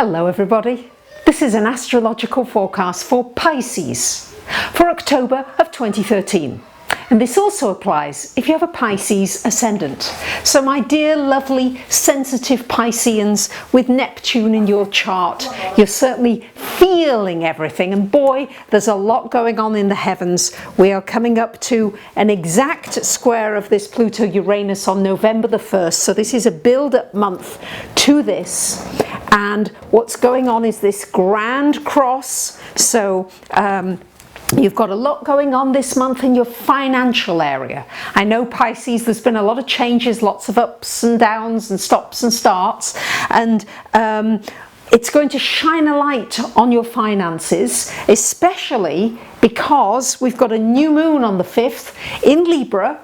Hello everybody, this is an astrological forecast for Pisces for October of 2013, and this also applies if you have a Pisces ascendant. So my dear lovely sensitive Pisceans with Neptune in your chart, you're certainly feeling everything, and boy, there's a lot going on in the heavens. We are coming up to an exact square of this Pluto-Uranus on November the 1st, so this is a build-up month to this. And what's going on is this grand cross. So you've got a lot going on this month in your financial area. I know Pisces, there's been a lot of changes, lots of ups and downs and stops and starts, and it's going to shine a light on your finances, especially because we've got a new moon on the 5th in Libra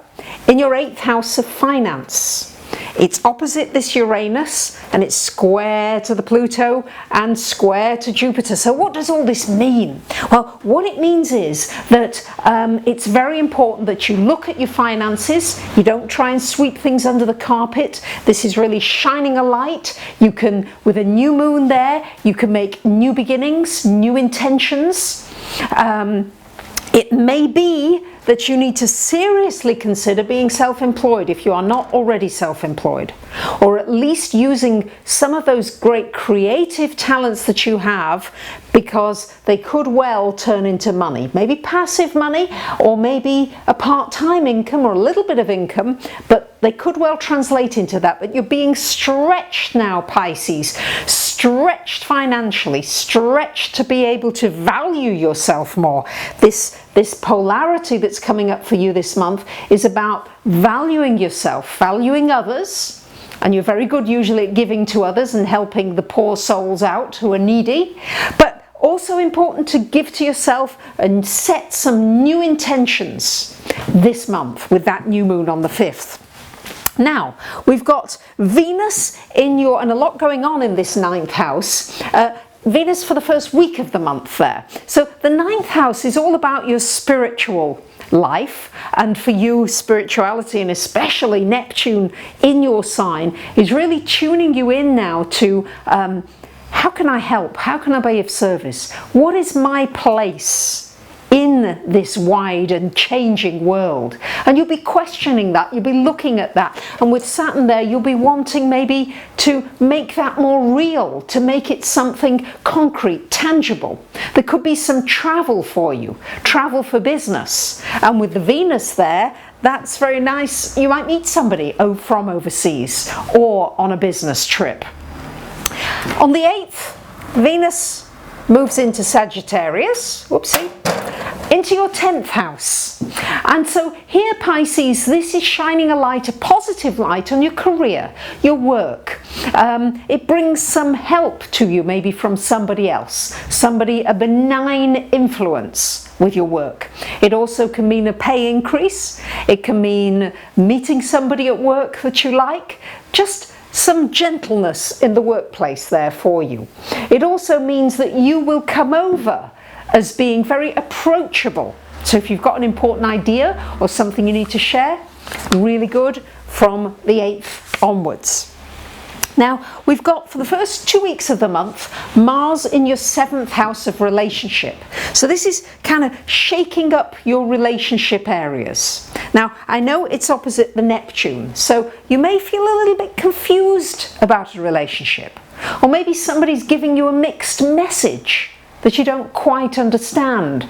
in your 8th house of finance. It's opposite this Uranus, and it's square to the Pluto and square to Jupiter. So what does all this mean? Well, what it means is that it's very important that you look at your finances. You don't try and sweep things under the carpet. This is really shining a light. You can, with a new moon there, you can make new beginnings, new intentions. It may be that you need to seriously consider being self-employed if you are not already self-employed, or at least using some of those great creative talents that you have, because they could well turn into money, maybe passive money, or maybe a part-time income or a little bit of income, but they could well translate into that. But you're being stretched now, Pisces, stretched financially, stretched to be able to value yourself more. This polarity that's coming up for you this month is about valuing yourself, valuing others, and you're very good usually at giving to others and helping the poor souls out who are needy, but also important to give to yourself and set some new intentions this month with that new moon on the 5th. Now, we've got Venus in your, and a lot going on in this 9th house, Venus for the first week of the month there. So the 9th house is all about your spiritual life, and for you, spirituality, and especially Neptune in your sign, is really tuning you in now to how can I help? How can I be of service? What is my place in this wide and changing world? And you'll be questioning that, you'll be looking at that, and with Saturn there you'll be wanting maybe to make that more real, to make it something concrete, tangible. There could be some travel for you, travel for business, and with the Venus there, that's very nice. You might meet somebody from overseas or on a business trip. On the 8th, Venus moves into Sagittarius, whoopsie, into your 10th house. And so here, Pisces, this is shining a light, a positive light on your career, your work. It brings some help to you, maybe from somebody else, a benign influence with your work. It also can mean a pay increase. It can mean meeting somebody at work that you like, just some gentleness in the workplace there for you. It also means that you will come over as being very approachable. So if you've got an important idea or something you need to share, really good from the 8th onwards. Now, we've got, for the first 2 weeks of the month, Mars in your 7th house of relationship. So this is kind of shaking up your relationship areas. Now, I know it's opposite the Neptune, so you may feel a little bit confused about a relationship. Or maybe somebody's giving you a mixed message that you don't quite understand.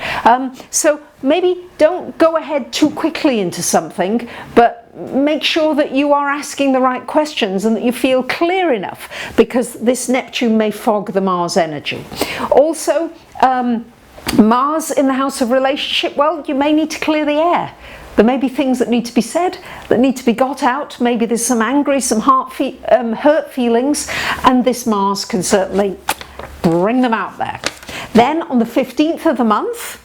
So maybe don't go ahead too quickly into something, but make sure that you are asking the right questions and that you feel clear enough, because this Neptune may fog the Mars energy. Also, Mars in the house of relationship, well, you may need to clear the air. There may be things that need to be said, that need to be got out. Maybe there's some angry, some hurt feelings, and this Mars can certainly bring them out there. Then on the 15th of the month,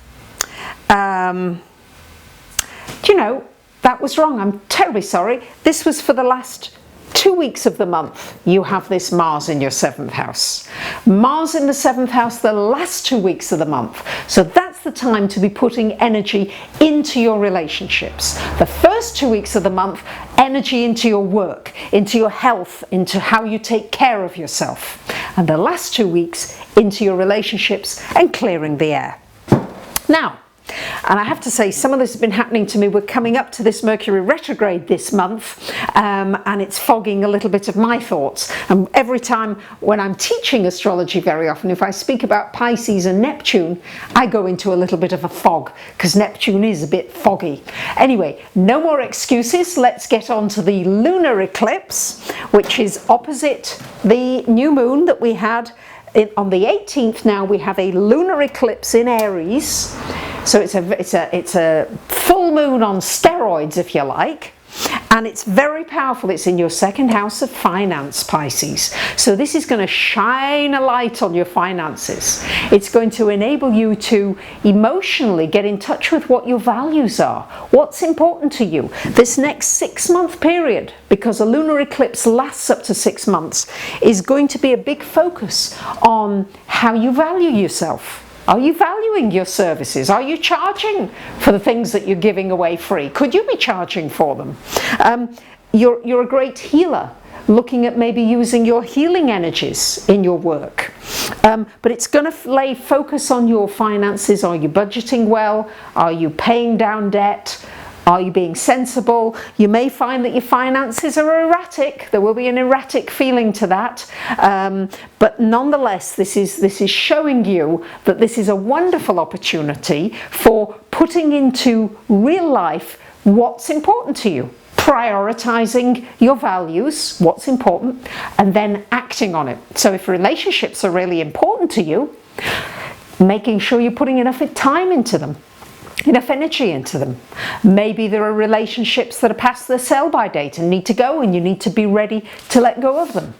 do you know, that was wrong. I'm terribly sorry. This was for the last 2 weeks of the month. You have this Mars in your 7th house. Mars in the 7th house the last 2 weeks of the month. So that's the time to be putting energy into your relationships. The first 2 weeks of the month, energy into your work, into your health, into how you take care of yourself. and the last 2 weeks into your relationships and clearing the air. Now, and I have to say, some of this has been happening to me. We're coming up to this Mercury retrograde this month, and it's fogging a little bit of my thoughts. And every time when I'm teaching astrology, very often, if I speak about Pisces and Neptune, I go into a little bit of a fog, because Neptune is a bit foggy. Anyway, no more excuses. Let's get on to the lunar eclipse, which is opposite the new moon that we had on the 18th. Now we have a lunar eclipse in Aries. So it's a full moon on steroids, if you like, and it's very powerful. It's in your second house of finance, Pisces. So this is going to shine a light on your finances. It's going to enable you to emotionally get in touch with what your values are, what's important to you. This next 6-month period, because a lunar eclipse lasts up to 6 months, is going to be a big focus on how you value yourself. Are you valuing your services? Are you charging for the things that you're giving away free? Could you be charging for them? You're a great healer, looking at maybe using your healing energies in your work. But it's going to lay focus on your finances. Are you budgeting well? Are you paying down debt? Are you being sensible? You may find that your finances are erratic. There will be an erratic feeling to that. But nonetheless, this is showing you that this is a wonderful opportunity for putting into real life what's important to you. Prioritizing your values, what's important, and then acting on it. So if relationships are really important to you, making sure you're putting enough time into them. Enough energy into them. Maybe there are relationships that are past their sell-by date and need to go, and you need to be ready to let go of them.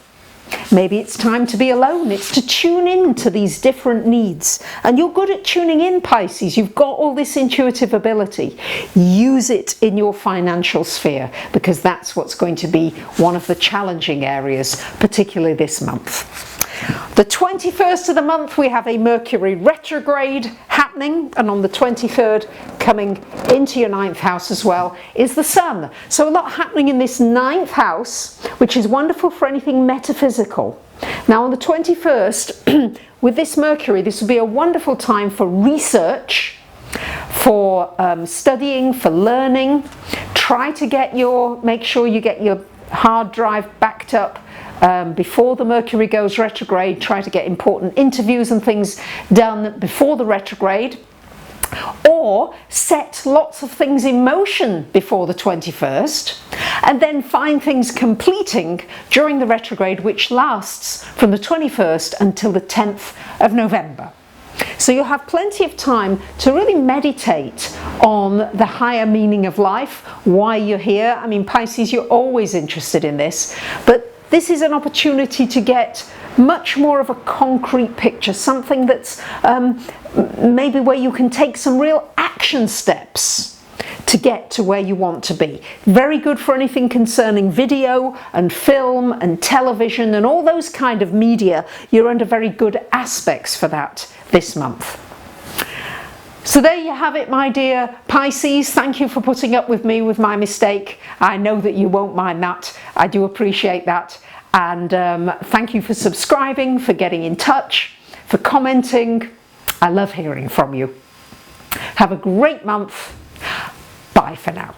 Maybe it's time to be alone. It's to tune in to these different needs. And you're good at tuning in, Pisces. You've got all this intuitive ability. Use it in your financial sphere, because that's what's going to be one of the challenging areas, particularly this month. The 21st of the month we have a Mercury retrograde happening, and on the 23rd, coming into your 9th house as well, is the Sun. So a lot happening in this 9th house, which is wonderful for anything metaphysical. Now on the 21st, with this Mercury, this will be a wonderful time for research, for studying, for learning. Make sure you get your hard drive backed up before the Mercury goes retrograde. Try to get important interviews and things done before the retrograde, or set lots of things in motion before the 21st, and then find things completing during the retrograde, which lasts from the 21st until the 10th of November. So you'll have plenty of time to really meditate on the higher meaning of life, why you're here. I mean, Pisces, you're always interested in this, but this is an opportunity to get much more of a concrete picture, something that's maybe where you can take some real action steps to get to where you want to be. Very good for anything concerning video and film and television and all those kind of media. You're under very good aspects for that this month. So there you have it, my dear Pisces. Thank you for putting up with me with my mistake. I know that you won't mind that. I do appreciate that. And thank you for subscribing, for getting in touch, for commenting. I love hearing from you. Have a great month. Bye for now.